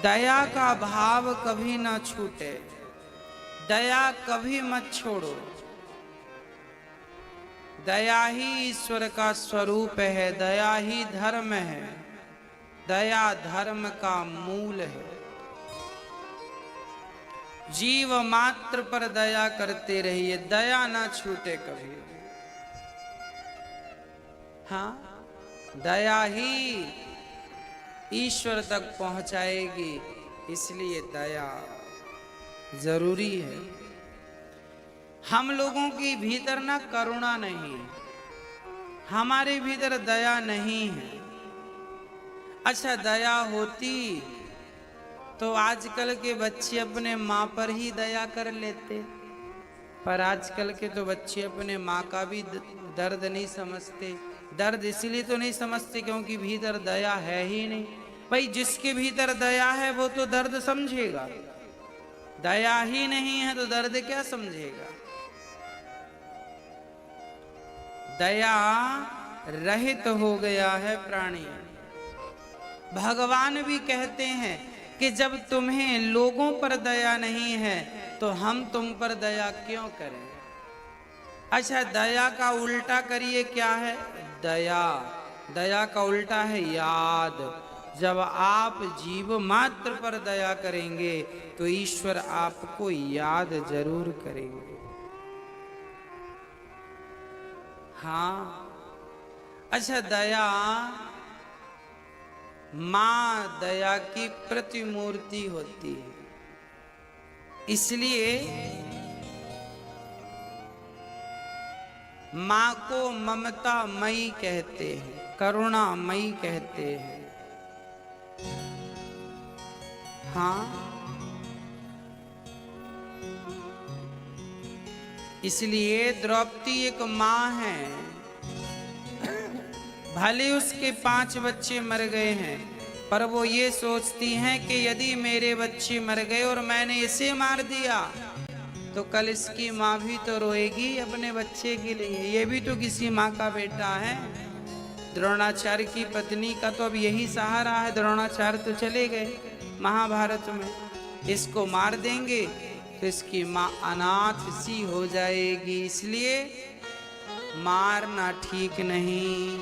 दया का भाव कभी ना छूटे, दया कभी मत छोड़ो। दया ही ईश्वर का स्वरूप है, दया ही धर्म है, दया धर्म का मूल है। जीव मात्र पर दया करते रहिए, दया ना छूटे कभी। हाँ, दया ही ईश्वर तक पहुंचाएगी, इसलिए दया जरूरी है। हम लोगों के भीतर ना करुणा नहीं है, हमारे भीतर दया नहीं है। अच्छा, दया होती तो आजकल के बच्चे अपने माँ पर ही दया कर लेते, पर आजकल के तो बच्चे अपने माँ का भी दर्द नहीं समझते। दर्द इसलिए तो नहीं समझते क्योंकि भीतर दया है ही नहीं। भाई, जिसके भीतर दया है वो तो दर्द समझेगा, दया ही नहीं है तो दर्द क्या समझेगा। दया रहित हो गया है प्राणी। भगवान भी कहते हैं कि जब तुम्हें लोगों पर दया नहीं है तो हम तुम पर दया क्यों करें। अच्छा, दया का उल्टा करिए, क्या है दया? दया का उल्टा है याद। जब आप जीव मात्र पर दया करेंगे तो ईश्वर आपको याद जरूर करेंगे। हाँ, अच्छा, दया मां दया की प्रतिमूर्ति होती है, इसलिए मां को ममता मई कहते हैं, करुणा मई कहते हैं। हाँ, इसलिए द्रौपदी एक मां है, भले उसके 5 बच्चे मर गए हैं, पर वो ये सोचती हैं कि यदि मेरे बच्चे मर गए और मैंने इसे मार दिया तो कल इसकी माँ भी तो रोएगी अपने बच्चे के लिए, ये भी तो किसी माँ का बेटा है। द्रोणाचार्य की पत्नी का तो अब यही सहारा है। द्रोणाचार्य तो चले गए महाभारत में, इसको मार देंगे तो इसकी माँ अनाथ सी हो जाएगी, इसलिए मारना ठीक नहीं।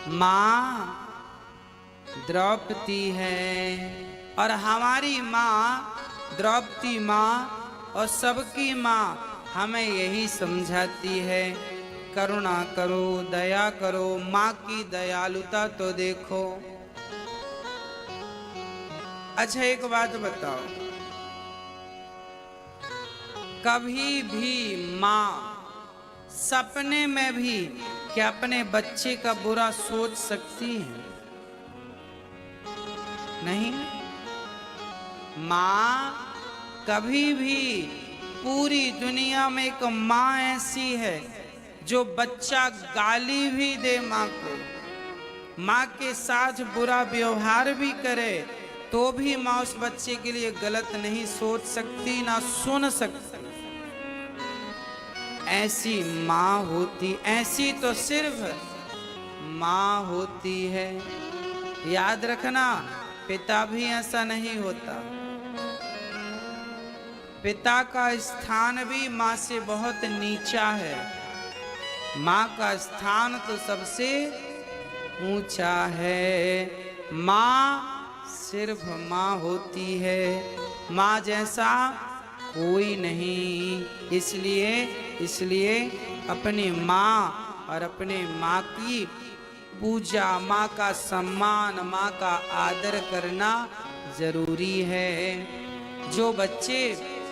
माँ द्रौपदी है और हमारी माँ द्रौपदी माँ और सबकी माँ हमें यही समझाती है, करुणा करो, दया करो। माँ की दयालुता तो देखो। अच्छा, एक बात बताओ, कभी भी माँ सपने में भी क्या अपने बच्चे का बुरा सोच सकती है? नहीं। माँ कभी भी, पूरी दुनिया में एक माँ ऐसी है जो बच्चा गाली भी दे माँ को, माँ के साथ बुरा व्यवहार भी करे तो भी माँ उस बच्चे के लिए गलत नहीं सोच सकती, ना सुन सकती। ऐसी माँ होती, ऐसी तो सिर्फ माँ होती है। याद रखना, पिता भी ऐसा नहीं होता। पिता का स्थान भी माँ से बहुत नीचा है, माँ का स्थान तो सबसे ऊंचा है। माँ सिर्फ माँ होती है, माँ जैसा कोई नहीं। इसलिए अपनी माँ और अपने माँ की पूजा, माँ का सम्मान, माँ का आदर करना जरूरी है। जो बच्चे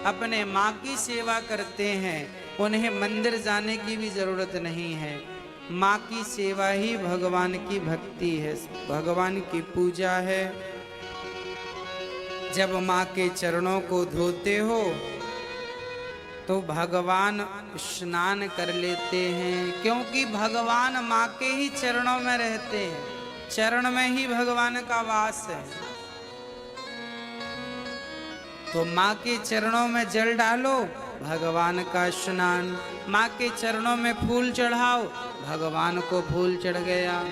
अपने माँ की सेवा करते हैं उन्हें मंदिर जाने की भी जरूरत नहीं है। माँ की सेवा ही भगवान की भक्ति है, भगवान की पूजा है। जब माँ के चरणों को धोते हो तो भगवान स्नान कर लेते हैं, क्योंकि भगवान माँ के ही चरणों में रहते हैं, चरण में ही भगवान का वास है। तो माँ के चरणों में जल डालो, भगवान का स्नान। माँ के चरणों में फूल चढ़ाओ, भगवान को फूल चढ़ गया।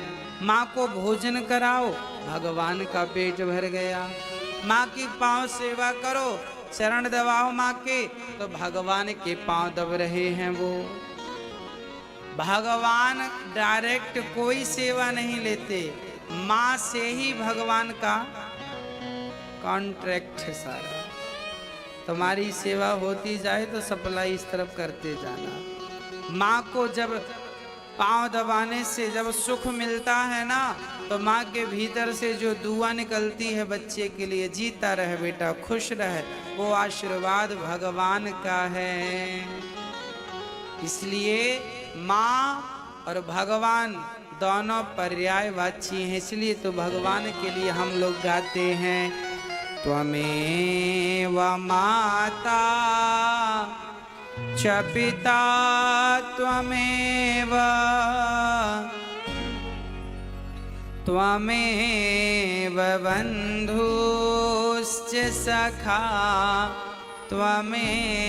माँ को भोजन कराओ, भगवान का पेट भर गया। माँ की पांव सेवा करो, चरण दबाओ माँ के, तो भगवान के पांव दब रहे हैं वो। भगवान डायरेक्ट कोई सेवा नहीं लेते, माँ से ही भगवान का कॉन्ट्रैक्ट है सारा। तुम्हारी सेवा होती जाए तो सप्लाई इस तरफ करते जाना। माँ को जब पांव दबाने से जब सुख मिलता है ना, तो माँ के भीतर से जो दुआ निकलती है बच्चे के लिए, जीता रहे बेटा, खुश रहे, वो आशीर्वाद भगवान का है। इसलिए माँ और भगवान दोनों पर्यायवाची हैं। इसलिए तो भगवान के लिए हम लोग गाते हैं, त्वमेव माता च पिता त्वमेव, त्वमेव बन्धुश्च सखा त्वमेव,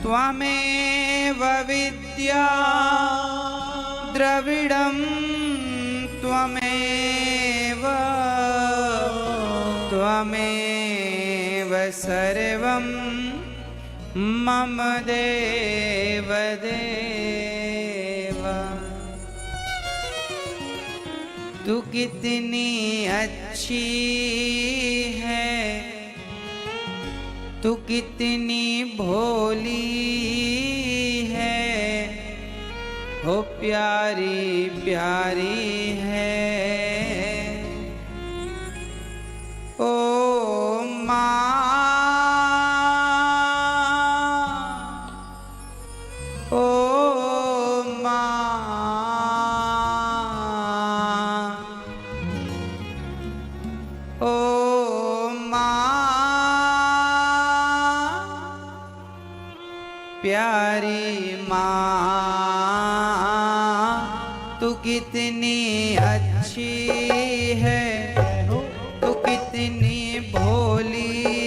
त्वमेव विद्या द्रविडं त्वमेव, त्वमेव सर्वं मम देव देव। तू कितनी अच्छी है, तू कितनी भोली है, हो प्यारी प्यारी है। ओ माँ, ओ माँ, ओ माँ, प्यारी माँ, तू कितनी अच्छी है, तू कितनी भोली